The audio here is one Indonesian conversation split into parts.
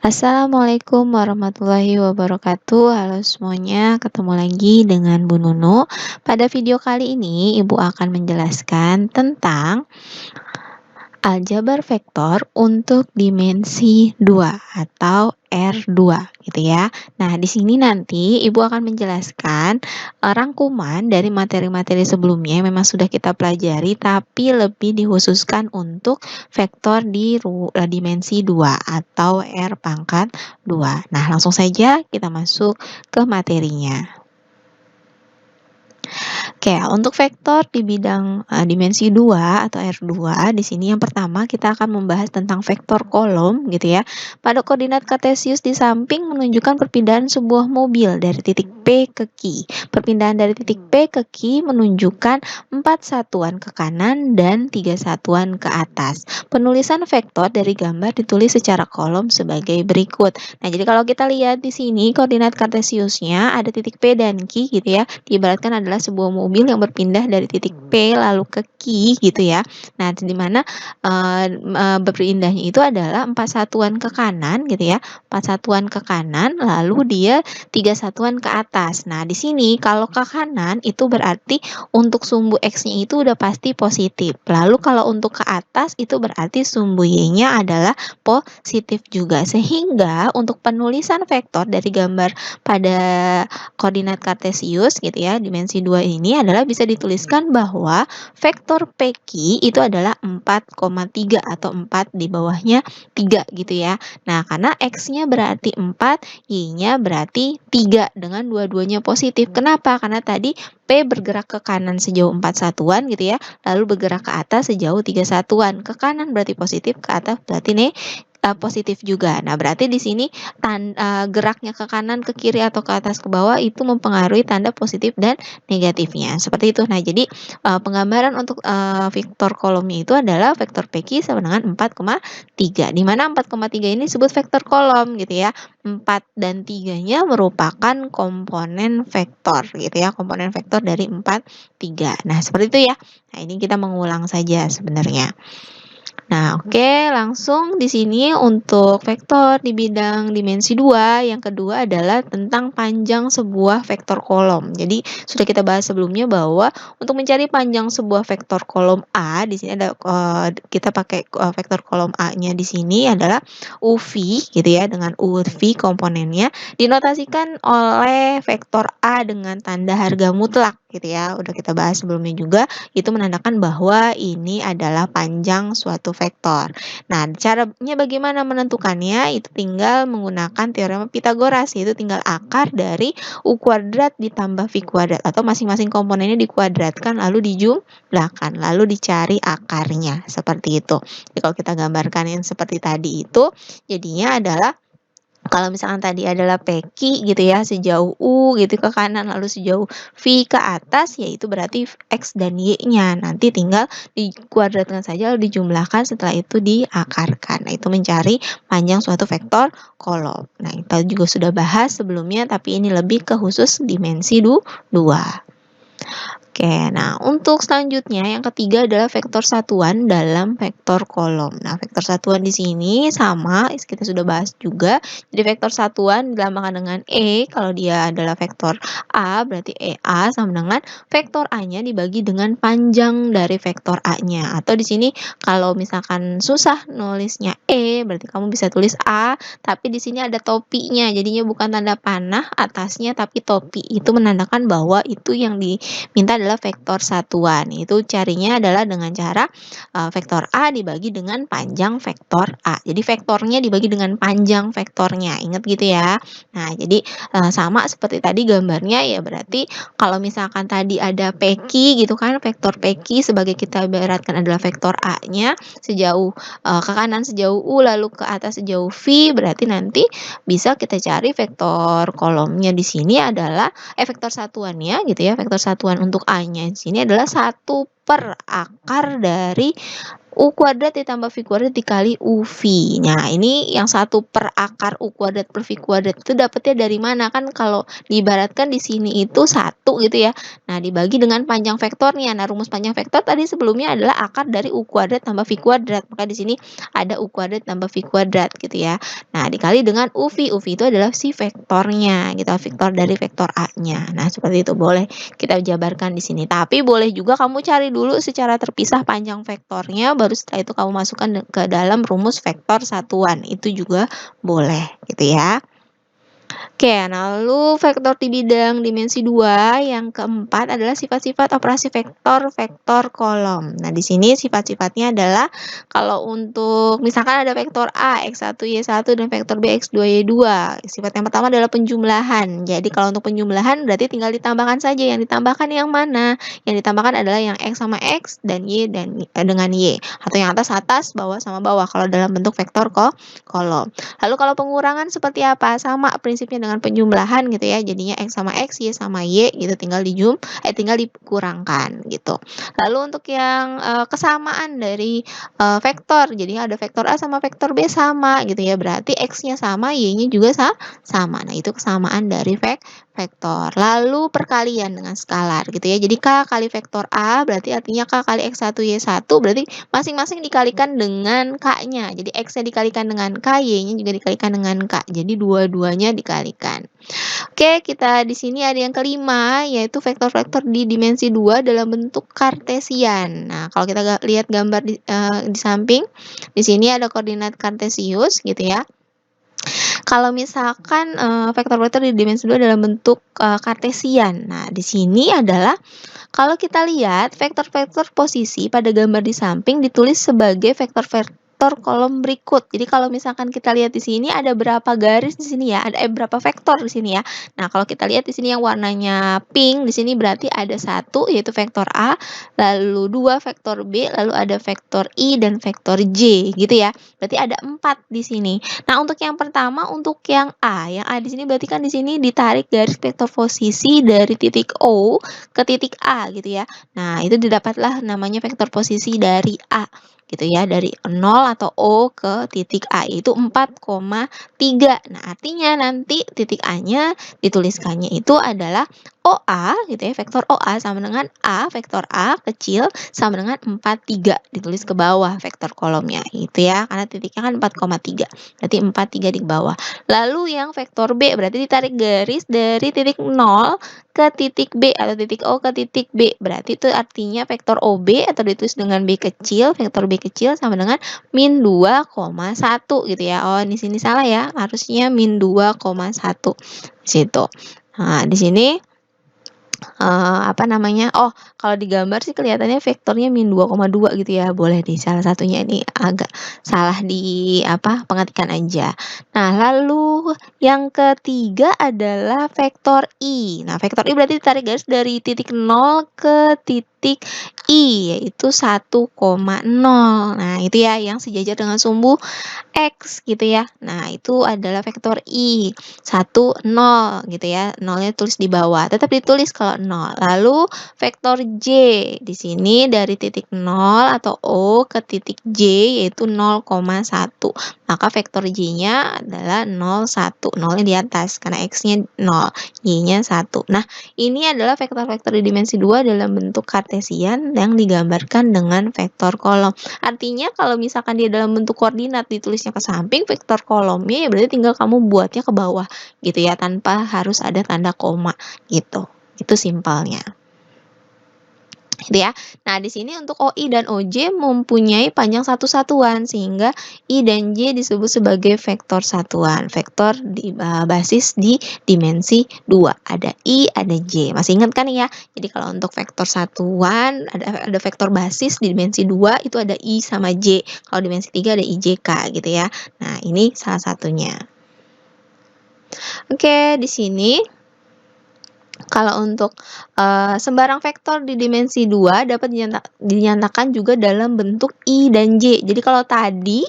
Assalamualaikum warahmatullahi wabarakatuh. Halo semuanya, ketemu lagi dengan Bu Nunu. Pada video kali ini, Ibu akan menjelaskan tentang aljabar vektor untuk dimensi 2 atau R2 gitu ya. Nah, di sini nanti Ibu akan menjelaskan rangkuman dari materi-materi sebelumnya yang memang sudah kita pelajari tapi lebih dikhususkan untuk vektor di dimensi 2 atau R pangkat 2. Nah, langsung saja kita masuk ke materinya. Oke, untuk vektor di bidang dimensi 2 atau R2, di sini yang pertama kita akan membahas tentang vektor kolom gitu ya. Pada koordinat kartesius di samping menunjukkan perpindahan sebuah mobil dari titik P ke Q. Perpindahan dari titik P ke Q menunjukkan 4 satuan ke kanan dan 3 satuan ke atas. Penulisan vektor dari gambar ditulis secara kolom sebagai berikut. Nah, jadi kalau kita lihat di sini koordinat kartesiusnya ada titik P dan Q gitu ya. Diibaratkan adalah sebuah mobil yang berpindah dari titik P lalu ke Q gitu ya. Nah, di mana berpindahnya itu adalah 4 satuan ke kanan gitu ya. 4 satuan ke kanan lalu dia 3 satuan ke atas. Nah, di sini kalau ke kanan itu berarti untuk sumbu X-nya itu udah pasti positif. Lalu kalau untuk ke atas itu berarti sumbu Y-nya adalah positif juga. Sehingga untuk penulisan vektor dari gambar pada koordinat kartesius gitu ya, dimensi 2 ini adalah bisa dituliskan bahwa vektor PQ itu adalah 4,3 atau 4 di bawahnya 3 gitu ya. Nah, karena X-nya berarti 4, Y-nya berarti 3 dengan dua-duanya positif. Kenapa? Karena tadi P bergerak ke kanan sejauh 4 satuan gitu ya, lalu bergerak ke atas sejauh 3 satuan. Ke kanan berarti positif, ke atas berarti positif juga. Nah, berarti di sini geraknya ke kanan, ke kiri atau ke atas ke bawah itu mempengaruhi tanda positif dan negatifnya. Seperti itu. Nah, jadi penggambaran untuk vektor kolomnya itu adalah vektor PQ sama dengan 4,3. Di mana 4,3 ini disebut vektor kolom gitu ya. 4 dan 3-nya merupakan komponen vektor gitu ya, komponen vektor dari 4, 3. Nah, seperti itu ya. Nah, ini kita mengulang saja sebenarnya. Nah, oke, langsung di sini untuk vektor di bidang dimensi 2, yang kedua adalah tentang panjang sebuah vektor kolom. Jadi, sudah kita bahas sebelumnya bahwa untuk mencari panjang sebuah vektor kolom A, di sini ada kita pakai vektor kolom A-nya di sini adalah UV gitu ya, dengan UV komponennya dinotasikan oleh vektor A dengan tanda harga mutlak gitu ya. Udah kita bahas sebelumnya juga, itu menandakan bahwa ini adalah panjang suatu vektor. Nah, caranya bagaimana menentukannya? Itu tinggal menggunakan teorema Pitagoras, yaitu tinggal akar dari U kuadrat ditambah V kuadrat, atau masing-masing komponennya dikuadratkan lalu dijumlahkan, lalu dicari akarnya, seperti itu. Jadi kalau kita gambarkan yang seperti tadi itu, jadinya adalah kalau misalkan tadi adalah PQ gitu ya, sejauh U gitu ke kanan lalu sejauh V ke atas, yaitu berarti X dan Y-nya. Nanti tinggal dikuadratkan saja lalu dijumlahkan, setelah itu diakarkan. Nah, itu mencari panjang suatu vektor kolom. Nah, kita juga sudah bahas sebelumnya, tapi ini lebih ke khusus dimensi 2. Oke, nah untuk selanjutnya yang ketiga adalah vektor satuan dalam vektor kolom. Nah, vektor satuan di sini sama, kita sudah bahas juga. Jadi vektor satuan dilambangkan dengan E, kalau dia adalah vektor A, berarti EA sama dengan vektor A-nya dibagi dengan panjang dari vektor A-nya. Atau di sini kalau misalkan susah nulisnya E, berarti kamu bisa tulis A, tapi di sini ada topinya. Jadinya bukan tanda panah atasnya tapi topi. Itu menandakan bahwa itu yang diminta adalah vektor satuan. Itu carinya adalah dengan cara vektor A dibagi dengan panjang vektor A. Jadi vektornya dibagi dengan panjang vektornya. Ingat gitu ya. Nah, jadi sama seperti tadi gambarnya ya, berarti kalau misalkan tadi ada PQ gitu kan, vektor PQ sebagai kita ibaratkan adalah vektor A-nya sejauh ke kanan sejauh U lalu ke atas sejauh V, berarti nanti bisa kita cari vektor kolomnya di sini adalah vektor satuannya gitu ya. Vektor satuan untuk A-nya di sini adalah 1 per akar dari U kuadrat ditambah V kuadrat dikali UV. Nah, ini yang 1 per akar U kuadrat per V kuadrat itu dapatnya dari mana? Kan kalau diibaratkan di sini itu 1 gitu ya. Nah, dibagi dengan panjang vektornya. Nah, rumus panjang vektor tadi sebelumnya adalah akar dari U kuadrat tambah V kuadrat. Maka di sini ada U kuadrat tambah V kuadrat gitu ya. Nah, dikali dengan UV. UV itu adalah si vektornya gitu, vektor dari vektor A-nya. Nah, seperti itu boleh kita jabarkan di sini. Tapi boleh juga kamu cari dulu secara terpisah panjang vektornya, baru setelah itu kamu masukkan ke dalam rumus vektor satuan. Itu juga boleh gitu ya. Oke, lalu vektor di bidang dimensi 2 yang keempat adalah sifat-sifat operasi vektor kolom. Nah, di sini sifat-sifatnya adalah kalau untuk misalkan ada vektor A, X1, Y1 dan vektor B, X2, Y2. Sifat yang pertama adalah penjumlahan. Jadi kalau untuk penjumlahan berarti tinggal ditambahkan saja. Yang ditambahkan yang mana? Yang ditambahkan adalah yang X sama X dan Y dengan Y. Atau yang atas, bawah sama bawah kalau dalam bentuk vektor kolom. Lalu kalau pengurangan seperti apa? Sama prinsipnya dengan penjumlahan gitu ya. Jadinya X sama X, Y sama Y gitu tinggal dikurangkan gitu. Lalu untuk yang kesamaan dari vektor. Jadi ada vektor A sama vektor B sama gitu ya. Berarti X-nya sama, Y-nya juga sama. Nah, itu kesamaan dari vektor. Lalu perkalian dengan skalar gitu ya. Jadi K kali vektor A berarti artinya K kali X1, Y1 berarti masing-masing dikalikan dengan K-nya. Jadi X-nya dikalikan dengan K, Y-nya juga dikalikan dengan K. Jadi dua-duanya dikalikan. Oke, kita di sini ada yang kelima, yaitu vektor-vektor di dimensi 2 dalam bentuk kartesian. Nah, kalau kita lihat gambar di samping, di sini ada koordinat kartesius gitu ya. Kalau misalkan vektor-vektor di dimensi 2 dalam bentuk kartesian. Nah, di sini adalah kalau kita lihat vektor-vektor posisi pada gambar di samping ditulis sebagai vektor-vektor kolom berikut. Jadi kalau misalkan kita lihat di sini ada berapa garis di sini ya, ada berapa vektor di sini ya. Nah, kalau kita lihat di sini yang warnanya pink, di sini berarti ada 1 yaitu vektor A, lalu 2 vektor B, lalu ada vektor I dan vektor J gitu ya. Berarti ada 4 di sini. Nah, untuk yang pertama untuk yang A di sini berarti kan di sini ditarik garis vektor posisi dari titik O ke titik A gitu ya. Nah, itu didapatlah namanya vektor posisi dari A gitu ya, dari 0 atau O ke titik A itu 4,3. Nah, artinya nanti titik A-nya dituliskannya itu adalah OA gitu ya, vektor OA sama dengan A, vektor A kecil sama dengan 4,3 ditulis ke bawah vektor kolomnya gitu ya, karena titiknya kan 4,3. Berarti 4,3 di bawah. Lalu yang vektor B berarti ditarik garis dari titik 0 ke titik B atau titik O ke titik B. Berarti itu artinya vektor OB atau ditulis dengan B kecil, vektor B kecil sama dengan min 2,1 gitu ya. Oh, di sini salah ya. Harusnya min 2,1 di situ. Nah, di sini oh, kalau digambar sih kelihatannya vektornya min 2,2 gitu ya. Boleh di salah satunya ini agak salah di pengetikan aja. Nah, lalu yang ketiga adalah vektor I. Nah, vektor I berarti ditarik garis dari titik 0 ke titik I, yaitu 1,0. Nah, itu ya yang sejajar dengan sumbu X gitu ya. Nah, itu adalah vektor I. 1, 0 gitu ya. 0-nya tulis di bawah. Tetap ditulis kalau 0. Lalu vektor J. Di sini dari titik 0 atau O ke titik J yaitu 0,1. Maka vektor J-nya adalah 0,1. 0-nya di atas karena X-nya 0. Y-nya 1. Nah, ini adalah vektor-vektor di dimensi 2 dalam bentuk kartesian yang digambarkan dengan vektor kolom. Artinya kalau misalkan dia dalam bentuk koordinat ditulisnya ke samping, vektor kolomnya ya berarti tinggal kamu buatnya ke bawah gitu ya, tanpa harus ada tanda koma gitu. Itu simpelnya. Gitu ya. Nah, di sini untuk OI dan OJ mempunyai panjang satu satuan sehingga I dan J disebut sebagai vektor satuan, vektor di basis di dimensi 2. Ada I, ada J. Masih ingat kan ya? Jadi kalau untuk vektor satuan ada vektor basis di dimensi 2 itu ada I sama J. Kalau dimensi 3 ada IJK gitu ya. Nah, ini salah satunya. Oke, di sini Kalau untuk, sembarang vektor di dimensi 2 dapat dinyatakan juga dalam bentuk I dan J. Jadi kalau tadi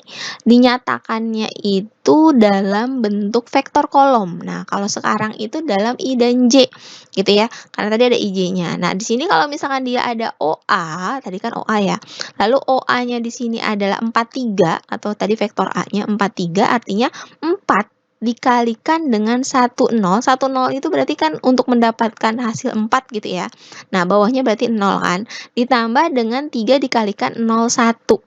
dinyatakannya itu dalam bentuk vektor kolom. Nah, kalau sekarang itu dalam I dan J, gitu ya, karena tadi ada IJ-nya. Nah, di sini kalau misalkan dia ada OA, tadi kan OA ya, lalu OA-nya di sini adalah 43 atau tadi vektor A-nya 43, artinya 4 dikalikan dengan 10. 10 itu berarti kan untuk mendapatkan hasil 4 gitu ya. Nah, bawahnya berarti 0 kan. Ditambah dengan 3 dikalikan 01.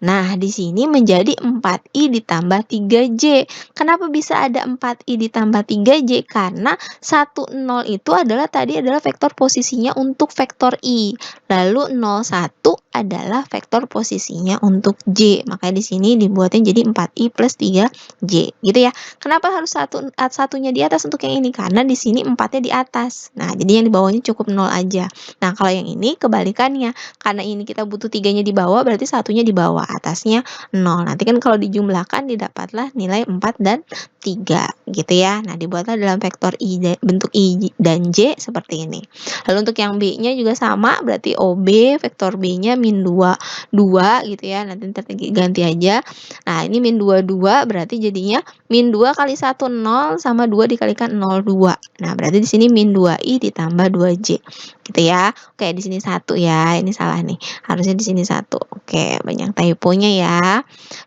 Nah, di sini menjadi 4i ditambah 3j. Kenapa bisa ada 4i ditambah 3j? Karena 10 itu adalah tadi adalah vektor posisinya untuk vektor i. Lalu 01 adalah vektor posisinya untuk j. Makanya di sini dibuatnya jadi 4i plus 3j. Gitu ya. Kenapa harus satunya di atas untuk yang ini? Karena di sini 4-nya di atas. Nah, jadi yang di bawahnya cukup 0 aja. Nah, kalau yang ini kebalikannya. Karena ini kita butuh 3-nya di bawah, berarti satunya di bawah, atasnya 0. Nanti kan kalau dijumlahkan didapatlah nilai 4 dan 3 gitu ya. Nah, dibuatlah dalam vektor bentuk I dan J seperti ini. Lalu untuk yang B-nya juga sama, berarti OB, vektor B-nya min 2, 2 gitu ya. Nanti ganti aja. Nah, ini min 2, 2 berarti jadinya min 2 kali 1, 0 sama 2 dikalikan 0, 2. Nah, berarti di sini min 2i ditambah 2j. Gitu ya. Oke, di sini 1 ya. Ini salah nih. Harusnya di sini 1. Oke, banyak typonya ya.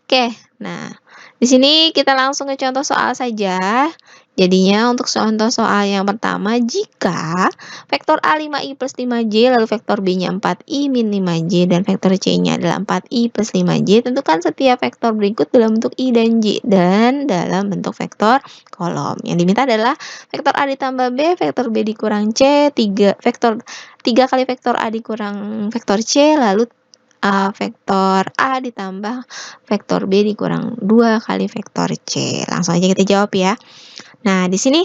Oke, nah di sini kita langsung ke contoh soal saja. Jadinya untuk contoh soal yang pertama, jika vektor A 5i plus 5j, lalu vektor B-nya 4i min 5j, dan vektor C-nya adalah 4i plus 5j, tentukan setiap vektor berikut dalam bentuk I dan J, dan dalam bentuk vektor kolom. Yang diminta adalah vektor A ditambah B, vektor B dikurang C, 3 kali vektor A dikurang vektor C, lalu vektor A ditambah vektor B dikurang 2 kali vektor C. Langsung aja kita jawab ya. Nah, di sini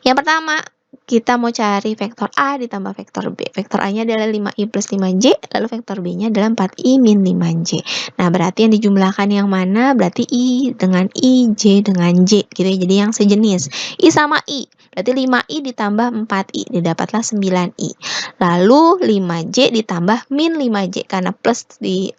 yang pertama kita mau cari vektor A ditambah vektor B. Vektor A-nya adalah 5i plus 5j, lalu vektor B-nya adalah 4i min 5j. Nah, berarti yang dijumlahkan yang mana? Berarti I dengan I, J dengan J, gitu ya. Jadi yang sejenis. I sama I, berarti 5i ditambah 4i, didapatlah 9i. Lalu 5j ditambah min 5j, karena plus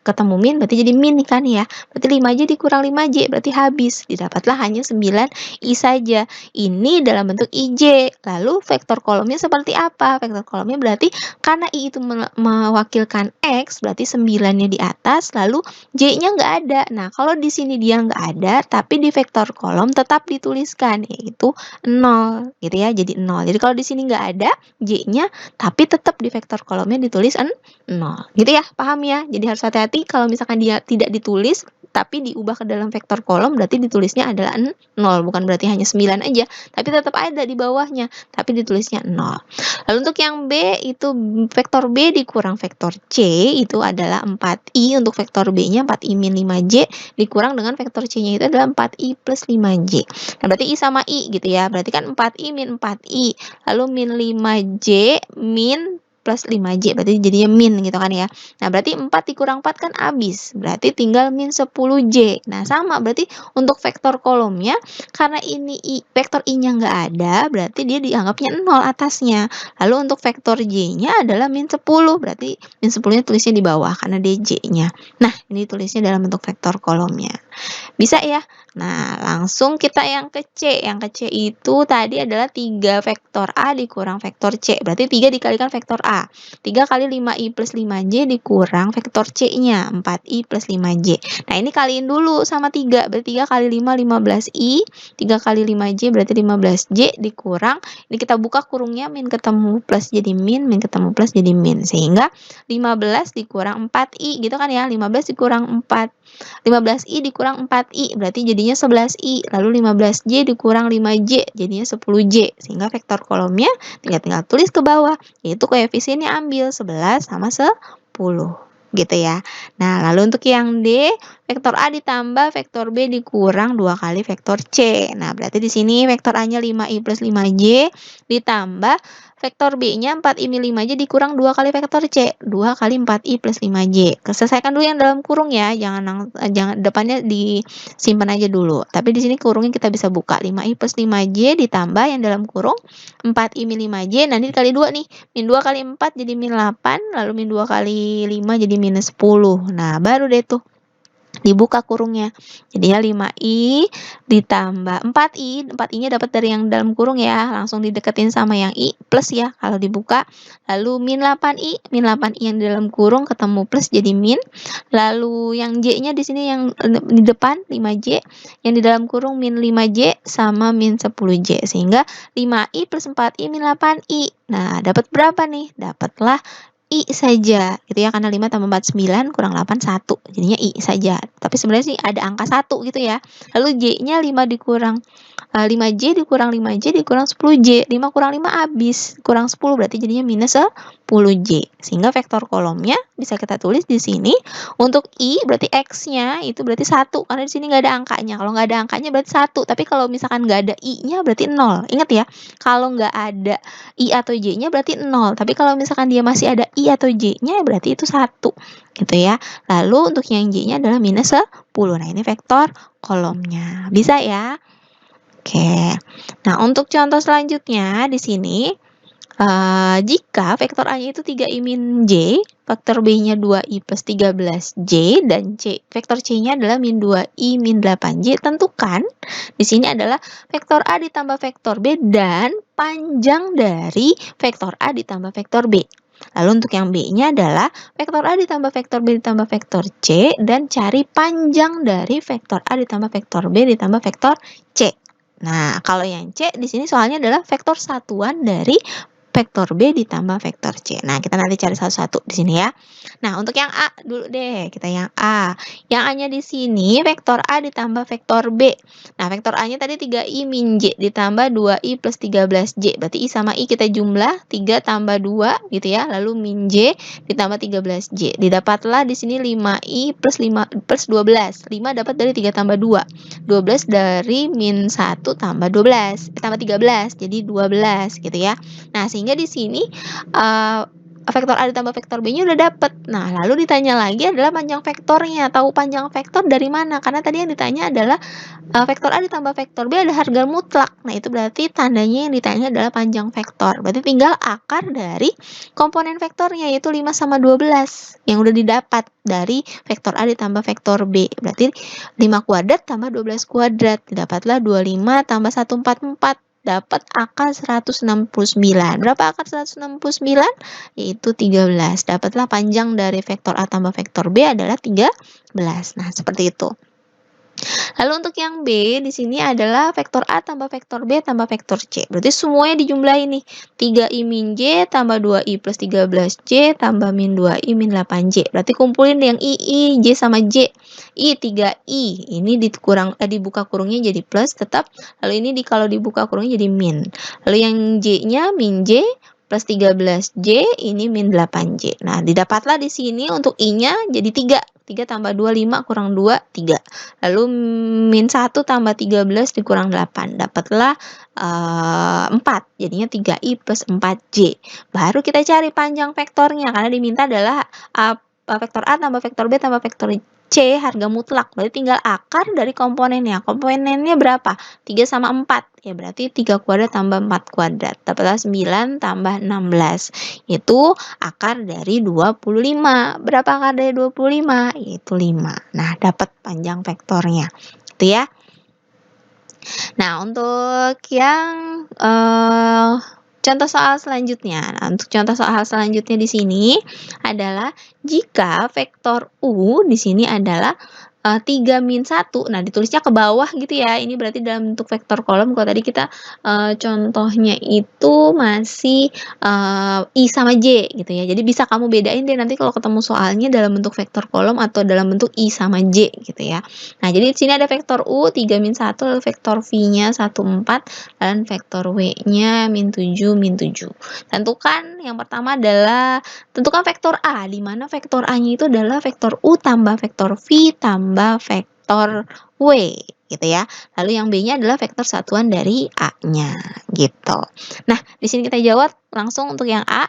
ketemu min, berarti jadi min kan ya. Berarti 5j dikurang 5j, berarti habis. Didapatlah hanya 9i saja. Ini dalam bentuk IJ. Lalu vektor kolomnya seperti apa? Vektor kolomnya berarti karena I itu mewakilkan X, berarti 9-nya di atas, lalu J-nya nggak ada. Nah, kalau di sini dia nggak ada, tapi di vektor kolom tetap dituliskan, yaitu 0. Gitu ya, jadi 0. Jadi kalau di sini nggak ada J-nya, tapi tetap di vektor kolomnya ditulis 0. Gitu ya, paham ya? Jadi harus hati-hati kalau misalkan dia tidak ditulis, tapi diubah ke dalam vektor kolom, berarti ditulisnya adalah 0, bukan berarti hanya 9 aja, tapi tetap ada di bawahnya, tapi ditulisnya 0. Lalu untuk yang B, itu vektor B dikurang vektor C, itu adalah 4i, untuk vektor B-nya 4i min 5j, dikurang dengan vektor C-nya itu adalah 4i plus 5j. Nah, berarti I sama I gitu ya, berarti kan 4i min 4i, lalu min 5j min plus 5j, berarti jadinya min gitu kan ya. Nah, berarti 4 dikurang 4 kan habis, berarti tinggal min 10j. Nah, sama, berarti untuk vektor kolomnya, karena ini vektor I-nya nggak ada, berarti dia dianggapnya 0 atasnya. Lalu untuk vektor J-nya adalah min 10, berarti min 10-nya tulisnya di bawah, karena dia J-nya. Nah, ini tulisnya dalam bentuk vektor kolomnya. Bisa ya? Nah, langsung kita yang ke C. Yang ke C itu tadi adalah 3 vektor A dikurang vektor C. Berarti 3 dikalikan vektor A. 3 kali 5i plus 5j dikurang vektor C-nya, 4i plus 5j. Nah, ini kaliin dulu sama 3. Berarti 3 kali 5, 15i. 3 kali 5j berarti 15j dikurang. Ini kita buka kurungnya, min ketemu plus jadi min ketemu plus jadi min. Sehingga 15 dikurang 4i gitu kan ya. 15 dikurang 4. 15i dikurang 4i, berarti jadinya 11i. Lalu 15j dikurang 5j, jadinya 10j. Sehingga vektor kolomnya tinggal tulis ke bawah, yaitu koefisiennya ambil 11 sama 10. Gitu ya. Nah, lalu untuk yang D, vektor A ditambah vektor B dikurang 2 kali vektor C. Nah, berarti di sini vektor A-nya 5i plus 5j ditambah vektor B-nya 4I min 5J dikurang 2 kali vektor C. 2 kali 4I plus 5J. Selesaikan dulu yang dalam kurung ya, jangan depannya disimpan aja dulu. Tapi di sini kurungnya kita bisa buka 5I plus 5J ditambah yang dalam kurung 4I min 5J, nanti dikali 2 nih. Min 2 kali 4 jadi min 8, lalu min 2 kali 5 jadi minus 10. Nah, baru deh tuh dibuka kurungnya. Jadinya 5I ditambah 4I. 4I-nya dapat dari yang dalam kurung ya. Langsung dideketin sama yang I plus ya kalau dibuka. Lalu min 8I. Min 8I yang di dalam kurung ketemu plus jadi min. Lalu yang J-nya di sini yang di depan 5J. Yang di dalam kurung min 5J sama min 10J. Sehingga 5I plus 4I min 8I. Nah, dapat berapa nih? Dapatlah I saja gitu ya, karena 5 tambah 4 9 kurang 8 1, jadinya I saja. Tapi sebenarnya sih ada angka 1 gitu ya. Lalu J-nya 5 dikurang 5J dikurang 5J dikurang 10J. 5 kurang 5 habis, kurang 10 berarti jadinya minus 10J. Sehingga vektor kolomnya bisa kita tulis di sini. Untuk I berarti X-nya itu berarti 1 karena di sini nggak ada angkanya. Kalau nggak ada angkanya berarti 1, tapi kalau misalkan nggak ada I-nya berarti 0. Ingat ya, kalau nggak ada I atau J-nya berarti 0. Tapi kalau misalkan dia masih ada I atau J-nya berarti itu 1. Gitu ya. Lalu untuk yang J-nya adalah minus 10. Nah, ini vektor kolomnya. Bisa ya? Oke. Nah, untuk contoh selanjutnya di sini jika vektor A-nya itu 3I min J, vektor B-nya 2I plus 13J, dan vektor C-nya adalah min 2I min 8J, tentukan di sini adalah vektor A ditambah vektor B dan panjang dari vektor A ditambah vektor B. Lalu untuk yang B-nya adalah vektor A ditambah vektor B ditambah vektor C, dan cari panjang dari vektor A ditambah vektor B ditambah vektor C. Nah, kalau yang C di sini soalnya adalah vektor satuan dari vektor B ditambah vektor C. Nah, kita nanti cari satu-satu di sini ya. Nah, untuk yang A dulu deh, kita yang A. Yang A-nya di sini vektor A ditambah vektor B. Nah, vektor A-nya tadi 3I min J ditambah 2I plus 13J. Berarti I sama I kita jumlah 3 tambah 2 gitu ya. Lalu min J ditambah 13J. Didapatlah di sini 5I plus 5 plus 12. 5 dapat dari 3 tambah 2. 12 dari min 1 tambah 12. Tambah 13 jadi 12 gitu ya. Nah, sehingga di sini vektor A ditambah vektor B-nya udah dapet. Nah, lalu ditanya lagi adalah panjang vektornya. Tahu panjang vektor dari mana? Karena tadi yang ditanya adalah vektor A ditambah vektor B ada harga mutlak. Nah, itu berarti tandanya yang ditanya adalah panjang vektor. Berarti tinggal akar dari komponen vektornya, yaitu 5 sama 12. Yang udah didapat dari vektor A ditambah vektor B. Berarti 5 kuadrat tambah 12 kuadrat. Didapatlah 25 tambah 144. Dapat akar 169. Berapa akar 169? Yaitu 13. Dapatlah panjang dari vektor A tambah vektor B adalah 13. Nah, seperti itu. Lalu untuk yang B di sini adalah vektor A tambah vektor B tambah vektor C. Berarti semuanya dijumlahin nih. 3I min J tambah 2I plus 13J tambah min 2I min 8J. Berarti kumpulin yang I, J sama J. I 3I. Ini dibuka kurungnya jadi plus tetap. Lalu ini kalau dibuka kurungnya jadi min. Lalu yang J-nya min J plus 13J, ini min 8J. Nah, didapatlah di sini untuk I-nya jadi 3. 3 tambah 2, 5 kurang 2, 3. Lalu min 1 tambah 13 dikurang 8. Dapatlah 4. Jadinya 3I plus 4J. Baru kita cari panjang vektornya. Karena diminta adalah vektor A tambah vektor B tambah vektor C harga mutlak. Berarti tinggal akar dari komponennya. Komponennya berapa? 3 sama 4. Ya berarti 3 kuadrat tambah 4 kuadrat. Dapatlah 9 tambah 16. Itu akar dari 25. Berapa akar dari 25? Yaitu 5. Nah, dapat panjang vektornya. Itu ya. Nah, untuk yang contoh soal selanjutnya. Nah, untuk contoh soal selanjutnya di sini adalah jika vektor U di sini adalah 3 min 1. Nah, ditulisnya ke bawah gitu ya. Ini berarti dalam bentuk vektor kolom. Kalau tadi kita contohnya itu masih I sama J gitu ya. Jadi bisa kamu bedain deh nanti kalau ketemu soalnya dalam bentuk vektor kolom atau dalam bentuk I sama J gitu ya. Nah, jadi di sini ada vektor U 3 min 1, lalu vektor V-nya 1 4, dan vektor W-nya min 7 min 7. Tentukan yang pertama adalah tentukan vektor A, di mana vektor A-nya itu adalah vektor U tambah vektor V tambah vektor vektor W gitu ya. Lalu yang B-nya adalah vektor satuan dari A-nya gitu. Nah, di sini kita jawab langsung untuk yang A.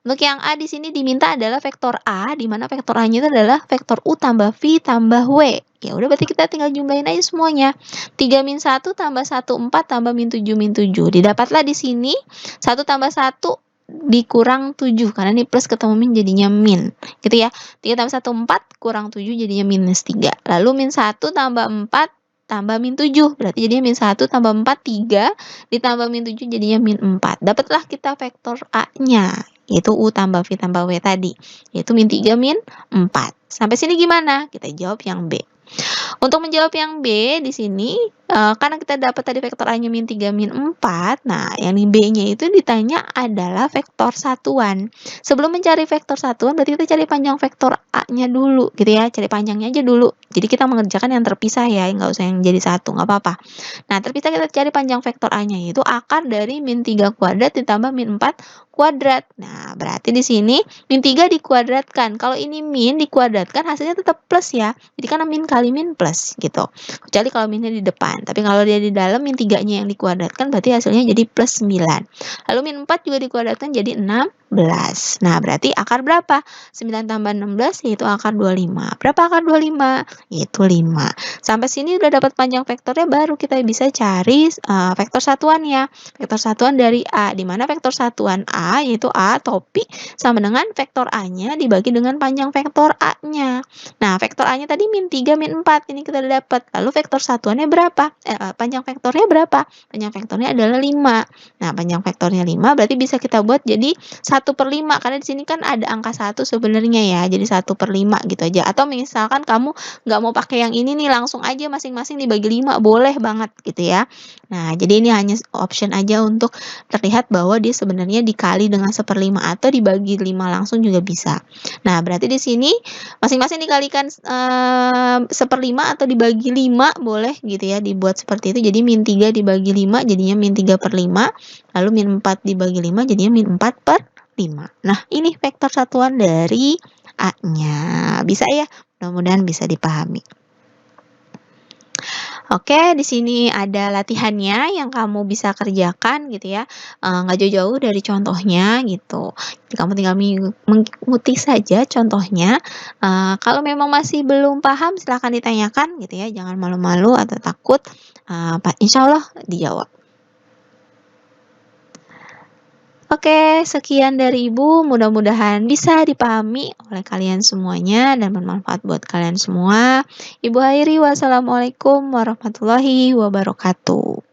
Untuk yang A di sini diminta adalah vektor A, di mana vektor A-nya itu adalah vektor U tambah V tambah W. Ya udah berarti kita tinggal jumlahin aja semuanya. 3 min 1 tambah 1 4 tambah min 7 min 7. Didapatlah di sini 1 tambah 1 dikurang 7 karena ini plus ketemu min jadinya min gitu ya. 3 tambah 1 4 kurang 7 jadinya minus 3. Lalu min 1 tambah 4 tambah min 7. Berarti jadinya min 1 tambah 4 3 ditambah min 7 jadinya min 4. Dapatlah kita vektor A-nya yaitu U tambah V tambah W tadi, yaitu min 3 min 4. Sampai sini gimana? Kita jawab yang B. Untuk menjawab yang B di sini karena kita dapat tadi vektor A-nya min 3 min 4, nah yang di B-nya itu ditanya adalah vektor satuan. Sebelum mencari vektor satuan berarti kita cari panjang vektor A-nya dulu gitu ya, cari panjangnya aja dulu. Jadi kita mengerjakan yang terpisah ya, nggak usah yang jadi satu, nggak apa-apa. Nah, terpisah kita cari panjang vektor A-nya yaitu akar dari min 3 kuadrat ditambah min 4 kuadrat. Nah, berarti di sini min 3 dikuadratkan. Kalau ini min dikuadratkan hasilnya tetap plus ya. Jadi kan min kali min plus gitu. Kecuali kalau minnya di depan. Tapi kalau dia di dalam min 3-nya yang dikuadratkan berarti hasilnya jadi plus 9. Lalu min 4 juga dikuadratkan jadi 16. Nah, berarti akar berapa? 9 tambah 16 yaitu akar 25. Berapa akar 25? Yaitu 5. Sampai sini udah dapat panjang vektornya, baru kita bisa cari vektor satuannya. Vektor satuan dari A, di mana vektor satuan A yaitu A topi sama dengan vektor A-nya dibagi dengan panjang vektor A-nya. Nah, vektor A-nya tadi min 3 min 4, ini kita udah dapat. Lalu vektor satuannya berapa? Panjang vektornya berapa? Panjang vektornya adalah 5. Nah, panjang vektornya 5 berarti bisa kita buat jadi 1/5 karena di sini kan ada angka 1 sebenarnya ya. Jadi 1/5 gitu aja. Atau misalkan kamu nggak mau pakai yang ini nih, langsung aja masing-masing dibagi 5, boleh banget gitu ya. Nah, jadi ini hanya option aja untuk terlihat bahwa dia sebenarnya dikali dengan 1/5 atau dibagi 5 langsung juga bisa. Nah, berarti di sini masing-masing dikalikan 1/5 atau dibagi 5 boleh gitu ya, dibuat seperti itu. Jadi min 3 dibagi 5 jadinya min 3/5, lalu min 4 dibagi 5 jadinya min 4/5. Nah, ini vektor satuan dari A-nya. Bisa ya? Mudah-mudahan bisa dipahami. Oke, di sini ada latihannya yang kamu bisa kerjakan gitu ya, nggak jauh-jauh dari contohnya gitu. Jadi kamu tinggal mengikuti saja contohnya. Kalau memang masih belum paham silahkan ditanyakan gitu ya, jangan malu-malu atau takut. Insya Allah dijawab. Oke, sekian dari Ibu. Mudah-mudahan bisa dipahami oleh kalian semuanya dan bermanfaat buat kalian semua. Ibu akhiri, wassalamualaikum warahmatullahi wabarakatuh.